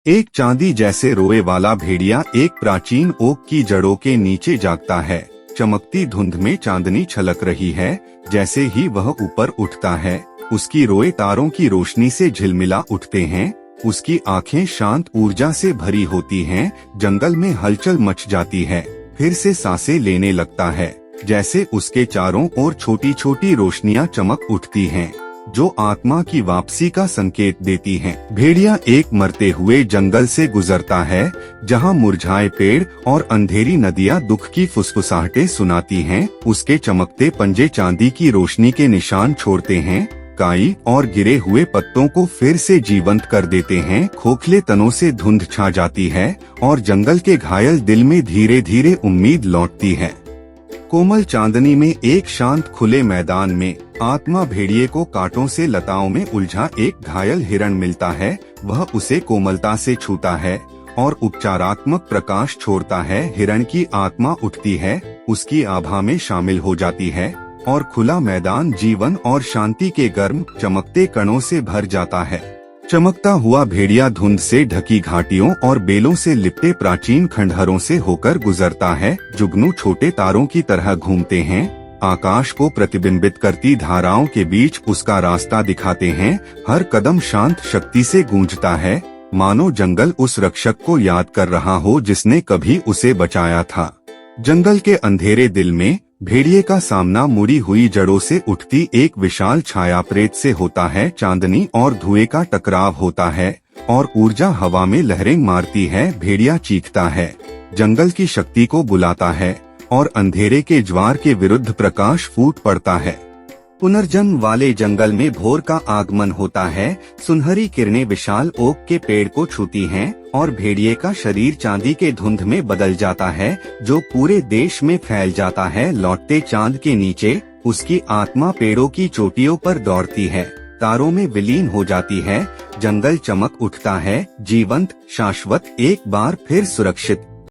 एक चांदी जैसे रोए वाला भेड़िया एक प्राचीन ओक की जड़ों के नीचे जागता है। चमकती धुंध में चांदनी छलक रही है। जैसे ही वह ऊपर उठता है, उसकी रोए तारों की रोशनी से झिलमिला उठते हैं। उसकी आंखें शांत ऊर्जा से भरी होती हैं। जंगल में हलचल मच जाती है। फिर से सांसें लेने लगता है, जैसे उसके चारों ओर छोटी छोटी रोशनियां चमक उठती हैं, जो आत्मा की वापसी का संकेत देती हैं। भेड़िया एक मरते हुए जंगल से गुजरता है, जहां मुरझाए पेड़ और अंधेरी नदियां दुख की फुसफुसाहटें सुनाती हैं। उसके चमकते पंजे चांदी की रोशनी के निशान छोड़ते हैं। काई और गिरे हुए पत्तों को फिर से जीवंत कर देते हैं। खोखले तनों से धुंध छा जाती है और जंगल के घायल दिल में धीरे धीरे उम्मीद लौटती है। कोमल चांदनी में एक शांत खुले मैदान में आत्मा भेड़िए को कांटों से लताओं में उलझा एक घायल हिरण मिलता है। वह उसे कोमलता से छूता है और उपचारात्मक प्रकाश छोड़ता है। हिरण की आत्मा उठती है, उसकी आभा में शामिल हो जाती है और खुला मैदान जीवन और शांति के गर्म चमकते कणों से भर जाता है। चमकता हुआ भेड़िया धुंध से ढकी घाटियों और बेलों से लिपटे प्राचीन खंडहरों से होकर गुजरता है। जुगनू छोटे तारों की तरह घूमते हैं, आकाश को प्रतिबिंबित करती धाराओं के बीच उसका रास्ता दिखाते हैं। हर कदम शांत शक्ति से गूंजता है, मानो जंगल उस रक्षक को याद कर रहा हो जिसने कभी उसे बचाया था। जंगल के अंधेरे दिल में भेड़िए का सामना मुड़ी हुई जड़ों से उठती एक विशाल छाया प्रेत से होता है। चांदनी और धुएं का टकराव होता है और ऊर्जा हवा में लहरें मारती है। भेड़िया चीखता है, जंगल की शक्ति को बुलाता है और अंधेरे के ज्वार के विरुद्ध प्रकाश फूट पड़ता है। पुनर्जन्म वाले जंगल में भोर का आगमन होता है। सुनहरी किरणें विशाल ओक के पेड़ को छूती हैं और भेड़िए का शरीर चांदी के धुंध में बदल जाता है, जो पूरे देश में फैल जाता है। लौटते चांद के नीचे उसकी आत्मा पेड़ों की चोटियों पर दौड़ती है, तारों में विलीन हो जाती है। जंगल चमक उठता है, जीवंत, शाश्वत, एक बार फिर सुरक्षित।